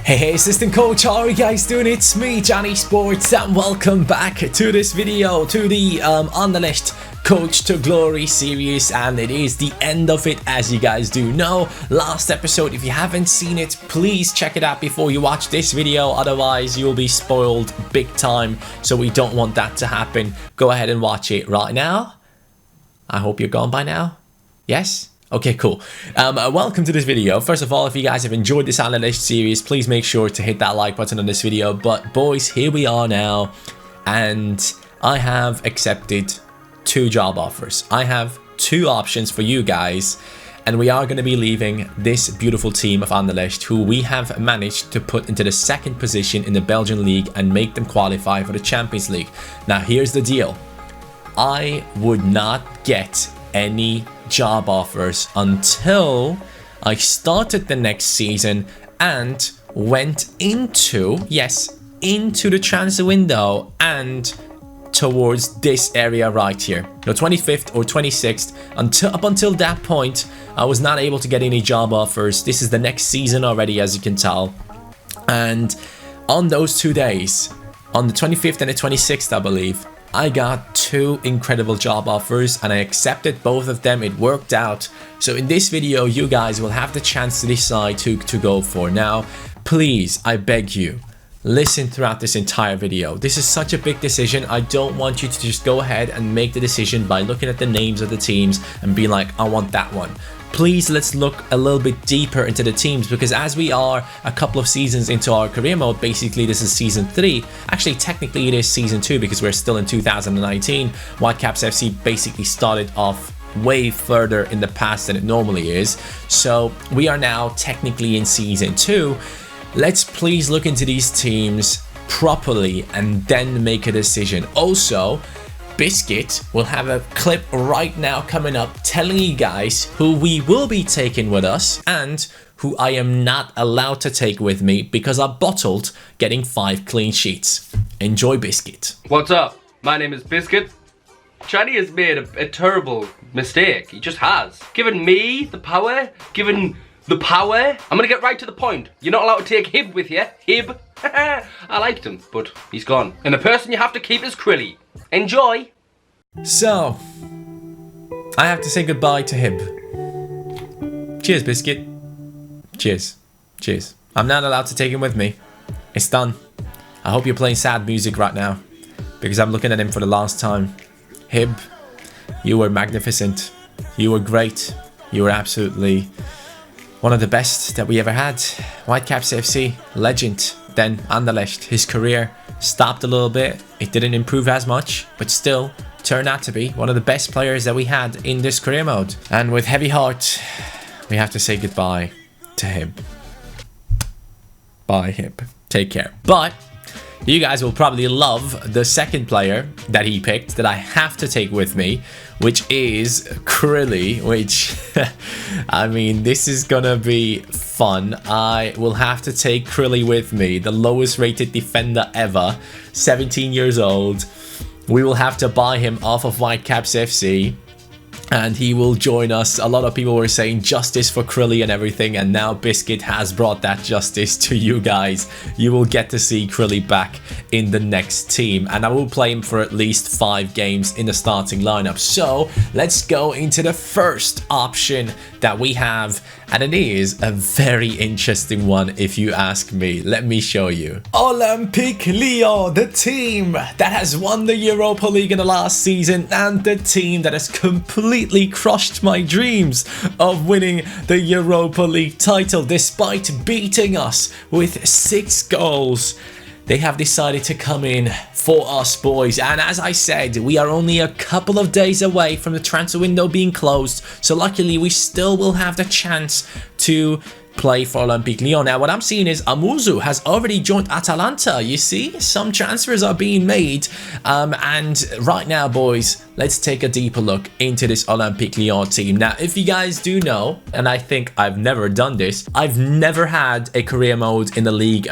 Hey, assistant coach, how are you guys doing? It's me, CaniSports, and welcome back to this video, to the Anderlecht Coach to Glory series, and it is the end of it, as you guys do know. Last episode, if you haven't seen it, please check it out before you watch this video, otherwise you'll be spoiled big time, so we don't want that to happen. Go ahead and watch it right now. I hope you're gone by now. Yes? Okay, cool. Welcome to this video. First of all, if you guys have enjoyed this Lyonnais series, please make sure to hit that like button on this video. But boys, here we are now, and I have accepted 2 job offers. I have 2 options for you guys, and we are going to be leaving this beautiful team of Anderlecht, who we have managed to put into the 2nd position in the Belgian league and make them qualify for the Champions League. Now, here's the deal. I would not get any job offers until I started the next season and went into the transfer window and towards this area right here, 25th or 26th. Up until that point, I was not able to get any job offers. This is the next season already, as you can tell. And on those 2 days, on the 25th and the 26th, I believe, I got 2 incredible job offers and I accepted both of them. It worked out. So in this video, you guys will have the chance to decide who to go for. Now, please, I beg you, listen throughout this entire video. This is such a big decision. I don't want you to just go ahead and make the decision by looking at the names of the teams and be like, I want that one. Please, let's look a little bit deeper into the teams, because as we are a couple of seasons into our career mode, basically this is season 3. Actually, technically it is season 2 because we're still in 2019. Whitecaps FC basically started off way further in the past than it normally is. So we are now technically in season 2. Let's please look into these teams properly and then make a decision. Also, Biscuit will have a clip right now coming up telling you guys who we will be taking with us and who I am not allowed to take with me because I bottled getting 5 clean sheets. Enjoy, Biscuit. What's up? My name is Biscuit. Chani has made a terrible mistake. He just has. Given me the power, I'm gonna get right to the point. You're not allowed to take Hib with you. Hib. I liked him, but he's gone. And the person you have to keep is Krilly. Enjoy. So, I have to say goodbye to Hib. Cheers, Biscuit. Cheers. Cheers. I'm not allowed to take him with me. It's done. I hope you're playing sad music right now, because I'm looking at him for the last time. Hib, you were magnificent. You were great. You were absolutely one of the best that we ever had. Whitecaps FC, legend. Then Anderlecht, his career stopped a little bit. It didn't improve as much, but still turned out to be one of the best players that we had in this career mode. And with heavy heart, we have to say goodbye to him. Bye, Hib. Take care. But you guys will probably love the 2nd player that he picked that I have to take with me, which is Krilly, which, I mean, this is gonna be fun. I will have to take Krilly with me, the lowest rated defender ever, 17 years old. We will have to buy him off of Whitecaps FC, and he will join us. A lot of people were saying justice for Krilly and everything, and now Biscuit has brought that justice to you guys. You will get to see Krilly back in the next team, and I will play him for at least 5 games in the starting lineup. So let's go into the first option that we have, and it is a very interesting one if you ask me. Let me show you. Olympique Lyon, the team that has won the Europa League in the last season, and the team that has completely crushed my dreams of winning the Europa League title despite beating us with 6 goals. They have decided to come in for us, boys, and as I said, we are only a couple of days away from the transfer window being closed, so luckily we still will have the chance to play for Olympique Lyon. Now, what I'm seeing is Amuzu has already joined Atalanta. You see, some transfers are being made, and right now, boys, let's take a deeper look into this Olympique Lyon team. Now, if you guys do know, and I think I've never done this, I've never had a career mode in the league.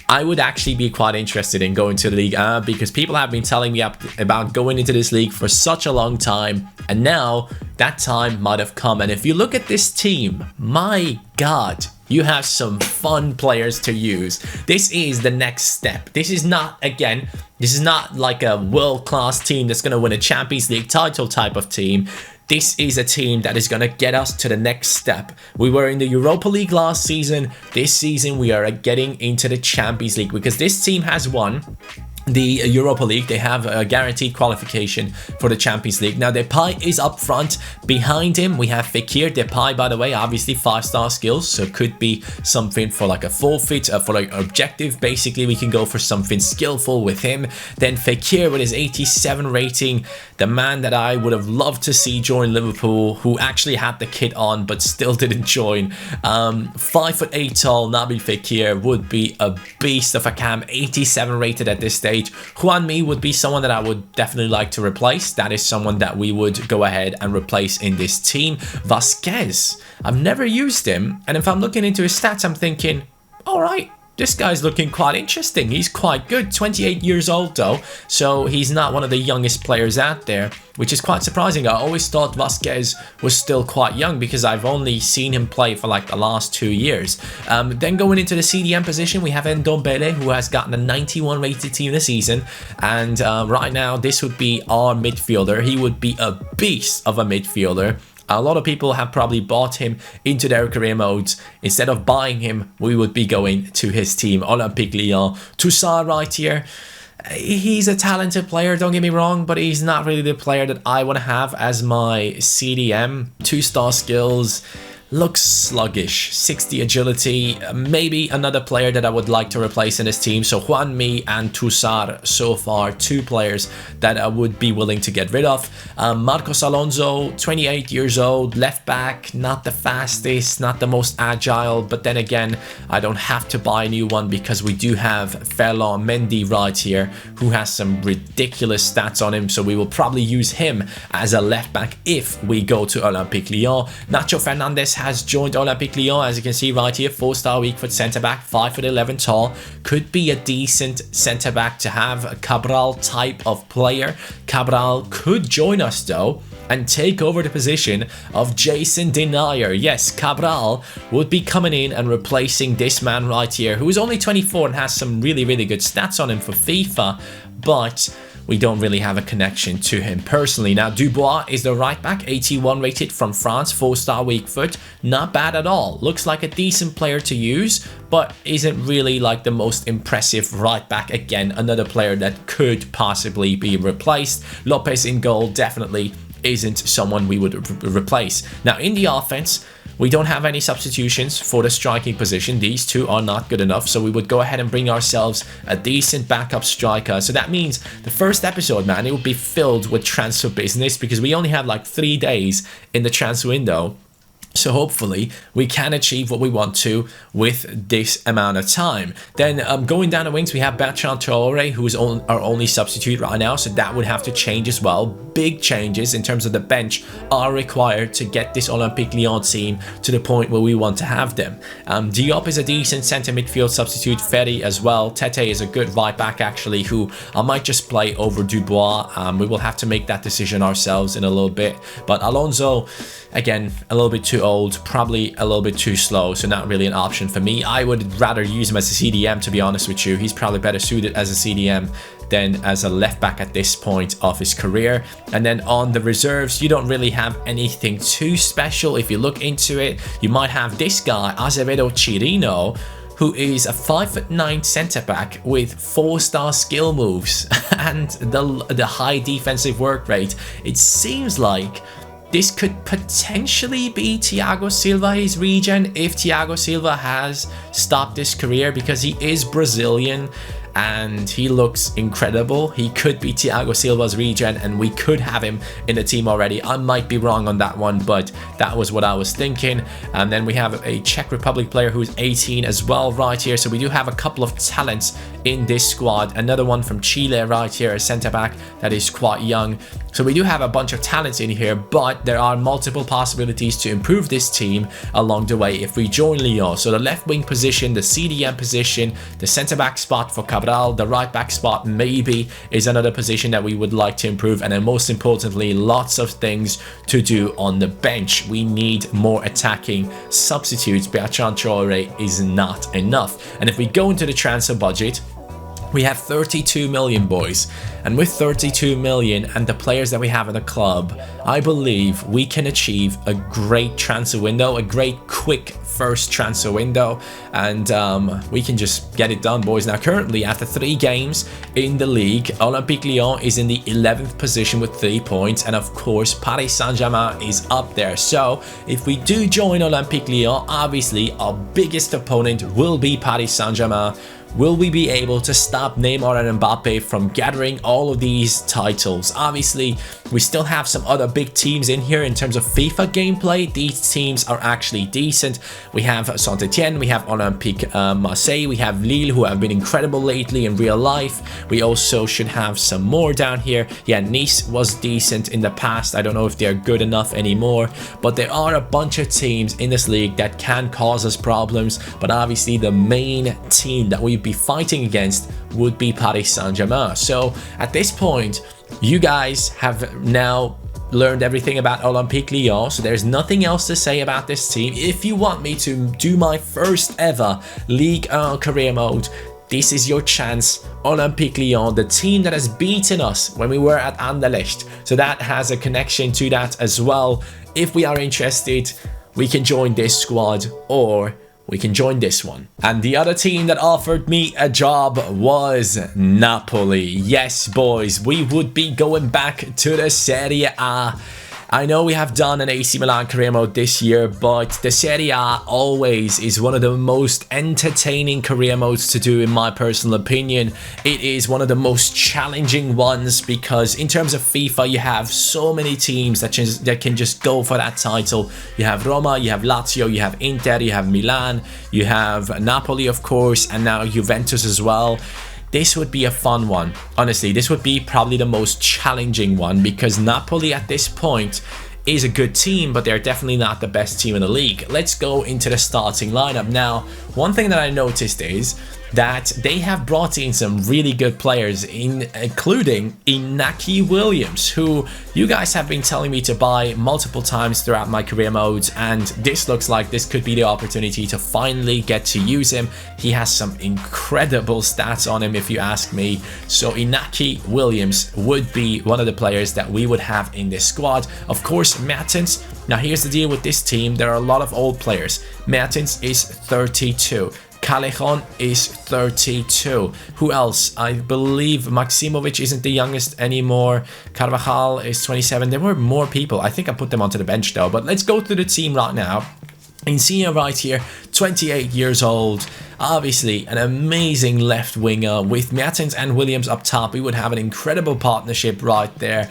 I would actually be quite interested in going to the league because people have been telling me about going into this league for such a long time, and now that time might have come. And if you look at this team, my God, you have some fun players to use. This is the next step. This is not, again, this is not like a world-class team that's going to win a Champions League title type of team. This is a team that is going to get us to the next step. We were in the Europa League last season. This season, we are getting into the Champions League because this team has won the Europa League. They have a guaranteed qualification for the Champions League. Now, Depay is up front. Behind him, we have Fekir. Depay, by the way, obviously 5-star skills, so could be something for like a forfeit, for like objective. Basically, we can go for something skillful with him. Then Fekir with his 87 rating, the man that I would have loved to see join Liverpool, who actually had the kit on but still didn't join. 5'8" tall Nabil Fekir would be a beast of a cam, 87 rated at this stage. Juanmi would be someone that I would definitely like to replace. That is someone that we would go ahead and replace in this team. Vasquez, I've never used him, and if I'm looking into his stats, I'm thinking, all right, this guy's looking quite interesting. He's quite good. 28 years old though, so he's not one of the youngest players out there, which is quite surprising. I always thought Vasquez was still quite young because I've only seen him play for like the last 2 years. Then going into the CDM position, we have Ndombele, who has gotten a 91 rated team this season, and right now this would be our midfielder. He would be a beast of a midfielder. A lot of people have probably bought him into their career modes. Instead of buying him, we would be going to his team, Olympique Lyon. Toussaint right here. He's a talented player, don't get me wrong, but he's not really the player that I want to have as my CDM. 2-star skills. Looks sluggish, 60 agility, maybe another player that I would like to replace in this team. So Juanmi and Toussaint, so far 2 players that I would be willing to get rid of. Marcos Alonso, 28 years old, left back, not the fastest, not the most agile, but then again, I don't have to buy a new one because we do have Ferland Mendy right here, who has some ridiculous stats on him, so we will probably use him as a left back if we go to Olympique Lyon. Nacho Fernandez has joined Olympique Lyon, as you can see right here, 4-star weak foot centre back, 5'11" tall, could be a decent centre back to have, a Cabral type of player. Cabral could join us though and take over the position of Jason Denayer. Yes, Cabral would be coming in and replacing this man right here, who is only 24 and has some really good stats on him for FIFA, but we don't really have a connection to him personally. Now, Dubois is the right back, 81 rated from France, 4-star weak foot. Not bad at all. Looks like a decent player to use, but isn't really like the most impressive right back. Again, another player that could possibly be replaced. Lopez in goal definitely isn't someone we would replace. Now, in the offense, we don't have any substitutions for the striking position. These two are not good enough, so we would go ahead and bring ourselves a decent backup striker. So that means the first episode, man, it will be filled with transfer business because we only have like 3 days in the transfer window. So hopefully we can achieve what we want to with this amount of time. Then going down the wings, we have Bertrand Traoré, who is our only substitute right now. So that would have to change as well. Big changes in terms of the bench are required to get this Olympique Lyon team to the point where we want to have them. Diop is a decent centre midfield substitute. Ferry as well. Tete is a good right back actually, who I might just play over Dubois. We will have to make that decision ourselves in a little bit. But Alonso, again, a little bit too old, probably a little bit too slow, so not really an option for me. I would rather use him as a CDM, to be honest with you. He's probably better suited as a CDM than as a left back at this point of his career. And then on the reserves, you don't really have anything too special. If you look into it, you might have this guy, Azevedo Chirino, who is a 5'9" centre back with 4-star skill moves and the high defensive work rate. It seems like this could potentially be Thiago Silva, his regen, if Thiago Silva has stopped his career, because he is Brazilian and he looks incredible. He could be Thiago Silva's regen and we could have him in the team already. I might be wrong on that one, but that was what I was thinking. And then we have a Czech Republic player who's 18 as well right here. So we do have a couple of talents in this squad. Another one from Chile right here, a centre back that is quite young. So we do have a bunch of talents in here, but there are multiple possibilities to improve this team along the way if we join Lyon. So the left wing position, the CDM position, the centre back spot for Cabral, Cabral. The right back spot maybe is another position that we would like to improve, and then most importantly, lots of things to do on the bench. We need more attacking substitutes. Bertrand Traoré is not enough. And if we go into the transfer budget, we have 32 million, boys, and with 32 million and the players that we have in the club, I believe we can achieve a great transfer window, a great quick first transfer window, and we can just get it done, boys. Now currently, after 3 games in the league, Olympique Lyon is in the 11th position with 3 points, and of course Paris Saint-Germain is up there. So if we do join Olympique Lyon, obviously our biggest opponent will be Paris Saint-Germain. Will we be able to stop Neymar and Mbappe from gathering all of these titles? Obviously, we still have some other big teams in here in terms of FIFA gameplay. These teams are actually decent. We have Saint-Etienne, we have Olympique Marseille, we have Lille, who have been incredible lately in real life. We also should have some more down here. Yeah, Nice was decent in the past. I don't know if they're good enough anymore, but there are a bunch of teams in this league that can cause us problems. But obviously, the main team that we'd be fighting against would be Paris Saint-Germain. So at this point, you guys have now learned everything about Olympique Lyon, so there's nothing else to say about this team. If you want me to do my first ever Ligue 1 career mode, this is your chance. Olympique Lyon, the team that has beaten us when we were at Anderlecht, so that has a connection to that as well. If we are interested, we can join this squad, or we can join this one. And the other team that offered me a job was Napoli. Yes, boys, we would be going back to the Serie A. I know we have done an AC Milan career mode this year, but the Serie A always is one of the most entertaining career modes to do, in my personal opinion. It is one of the most challenging ones because in terms of FIFA, you have so many teams that can just go for that title. You have Roma, you have Lazio, you have Inter, you have Milan, you have Napoli, of course, and now Juventus as well. This would be a fun one. Honestly, this would be probably the most challenging one because Napoli at this point is a good team, but they're definitely not the best team in the league. Let's go into the starting lineup. Now, one thing that I noticed is that they have brought in some really good players, including Iñaki Williams, who you guys have been telling me to buy multiple times throughout my career modes, and this looks like this could be the opportunity to finally get to use him. He has some incredible stats on him, if you ask me. So Iñaki Williams would be one of the players that we would have in this squad. Of course, Mertens. Now here's the deal with this team. There are a lot of old players. Mertens is 32. Callejon is 32. Who else? I believe Maximovic isn't the youngest anymore. Carvajal is 27. There were more people. I think I put them onto the bench though. But let's go through the team right now. Insigne right here, 28 years old. Obviously, an amazing left winger with Mertens and Williams up top. We would have an incredible partnership right there.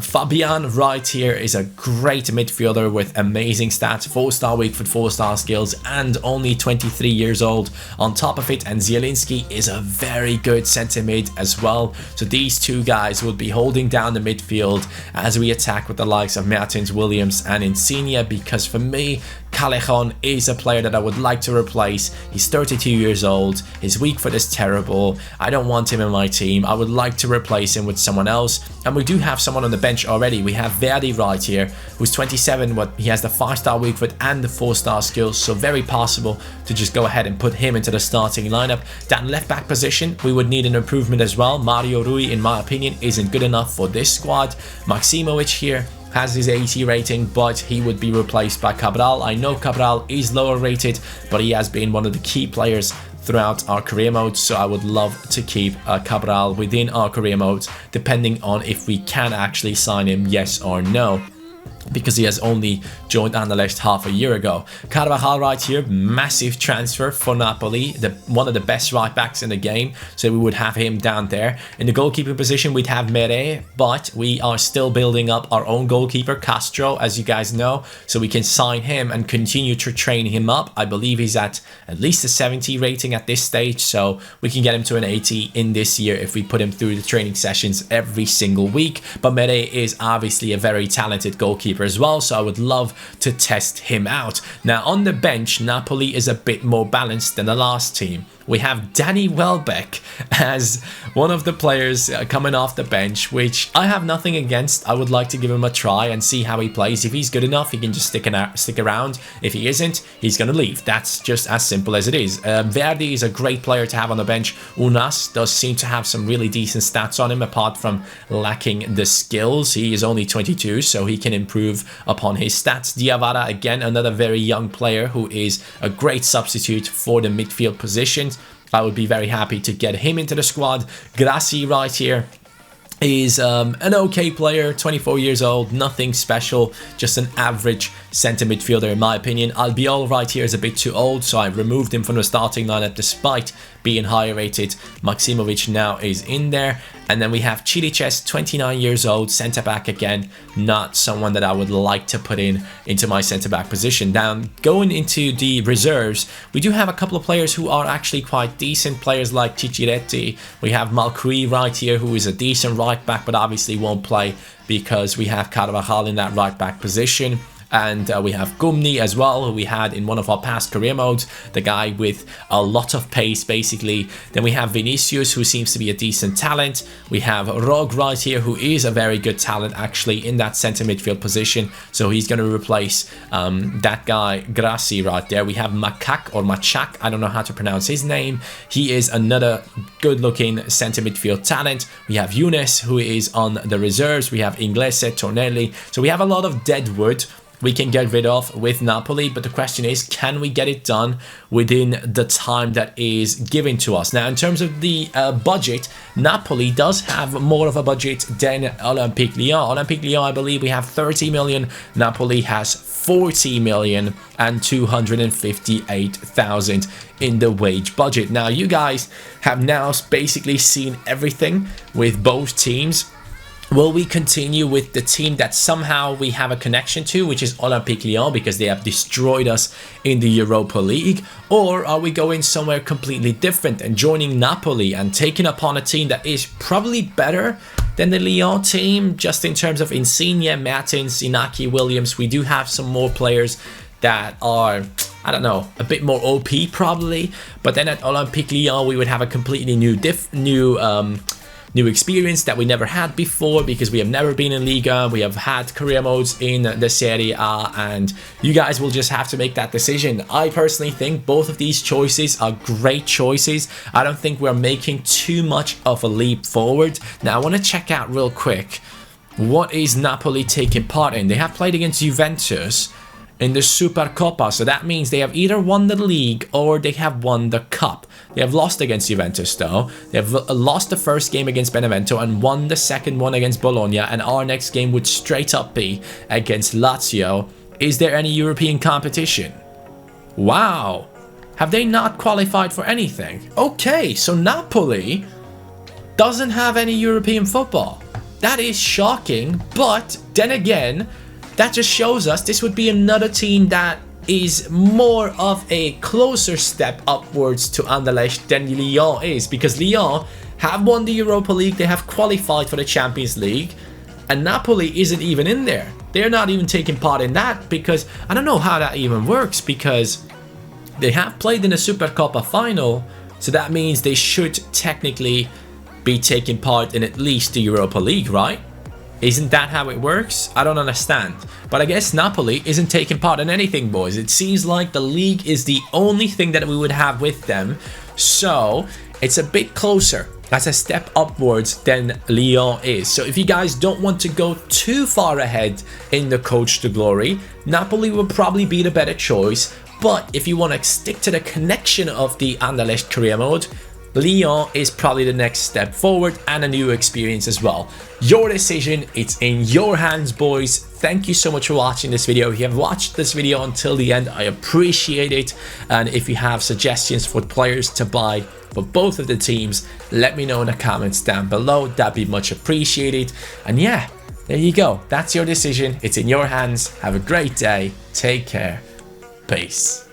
Fabian right here is a great midfielder with amazing stats, 4-star weak foot, 4-star skills, and only 23 years old on top of it. And Zielinski is a very good centre mid as well. So these two guys will be holding down the midfield as we attack with the likes of Mertens, Williams, and Insigne. Because for me, Callejon is a player that I would like to replace. He's 32 years old. His weak foot is terrible. I don't want him in my team. I would like to replace him with someone else. And we do have someone on the bench already. We have Verdi right here, who's 27, but he has the 5-star weak foot and the 4-star skills. So very possible to just go ahead and put him into the starting lineup. That left back position, we would need an improvement as well. Mario Rui, in my opinion, isn't good enough for this squad. Maximovic here has his 80 rating, but he would be replaced by Cabral. I know Cabral is lower rated, but he has been one of the key players throughout our career modes, so I would love to keep Cabral within our career modes, depending on if we can actually sign him, yes or no, because he has only joined Anderlecht half a year ago. Carvajal right here, massive transfer for Napoli, one of the best right backs in the game, so we would have him down there. In the goalkeeping position, we'd have Mere, but we are still building up our own goalkeeper, Castro, as you guys know, so we can sign him and continue to train him up. I believe he's at least a 70 rating at this stage, so we can get him to an 80 in this year if we put him through the training sessions every single week. But Mere is obviously a very talented goalkeeper as well, so I would love to test him out. Now on the bench, Napoli is a bit more balanced than the last team. we have Danny Welbeck as one of the players coming off the bench, which I have nothing against. I would like to give him a try and see how he plays. If he's good enough, he can just stick around. If he isn't, he's going to leave. That's just as simple as it is. Verdi is a great player to have on the bench. Unas does seem to have some really decent stats on him, apart from lacking the skills. He is only 22, so he can improve upon his stats. Diawara, again, another very young player who is a great substitute for the midfield positions. I would be very happy to get him into the squad. Grassi right here is an okay player, 24 years old, nothing special, just an average centre midfielder in my opinion. Albiol right here is a bit too old, so I removed him from the starting lineup despite being higher rated. Maksimovic now is in there. And then we have Cilices, 29 years old, centre-back again, not someone that I would like to put into my centre-back position. Now, going into the reserves, we do have a couple of players who are actually quite decent, players like Ciciretti. We have Malcui right here, who is a decent right-back, but obviously won't play because we have Carvajal in that right-back position. And we have Gumni as well, who we had in one of our past career modes, the guy with a lot of pace basically. Then we have Vinicius, who seems to be a decent talent. We have Rog right here, who is a very good talent actually in that centre midfield position, so he's going to replace that guy Grassi right there. We have Machak, I don't know how to pronounce his name. He is another good looking centre midfield talent. We have Younes, who is on the reserves. We have Inglese, Tornelli, so we have a lot of dead wood we can get rid of with Napoli, but the question is, can we get it done within the time that is given to us? Now, in terms of the budget, Napoli does have more of a budget than Olympique Lyon. Olympique Lyon, I believe we have 30 million. Napoli has 40 million and 258,000 in the wage budget. Now, you guys have now basically seen everything with both teams. Will we continue with the team that somehow we have a connection to, which is Olympique Lyon, because they have destroyed us in the Europa League? Or are we going somewhere completely different and joining Napoli and taking upon a team that is probably better than the Lyon team, just in terms of Insigne, Mertens, Inaki Williams? We do have some more players that are, I don't know, a bit more OP probably. But then at Olympique Lyon, we would have a completely new experience that we never had before, because we have never been in Liga. We have had career modes in the Serie A, and you guys will just have to make that decision. I personally think both of these choices are great choices. I don't think we're making too much of a leap forward. Now, I want to check out real quick, what is Napoli taking part in? They have played against Juventus in the Supercoppa, so that means they have either won the league or they have won the cup. They have lost against Juventus though. They have lost the first game against Benevento and won the second one against Bologna, and our next game would straight up be against Lazio. Is there any European competition? Wow, have they not qualified for anything? Okay, so Napoli doesn't have any European football. That is shocking, but then again, that just shows us this would be another team that is more of a closer step upwards to Anderlecht than Lyon is, because Lyon have won the Europa League, they have qualified for the Champions League, and Napoli isn't even in there. They're not even taking part in that, because I don't know how that even works, because they have played in the Supercoppa final, so that means they should technically be taking part in at least the Europa League, right? Isn't that how it works? I don't understand. But I guess Napoli isn't taking part in anything, boys. It seems like the league is the only thing that we would have with them. So it's a bit closer. That's a step upwards than Lyon is. So if you guys don't want to go too far ahead in the Coach to Glory, Napoli will probably be the better choice. But if you want to stick to the connection of the Anderlecht career mode, Lyon is probably the next step forward and a new experience as well. Your decision, it's in your hands, boys. Thank you so much for watching this video. If you have watched this video until the end, I appreciate it. And if you have suggestions for players to buy for both of the teams, let me know in the comments down below. That'd be much appreciated. And yeah, there you go. That's your decision. It's in your hands. Have a great day. Take care. Peace.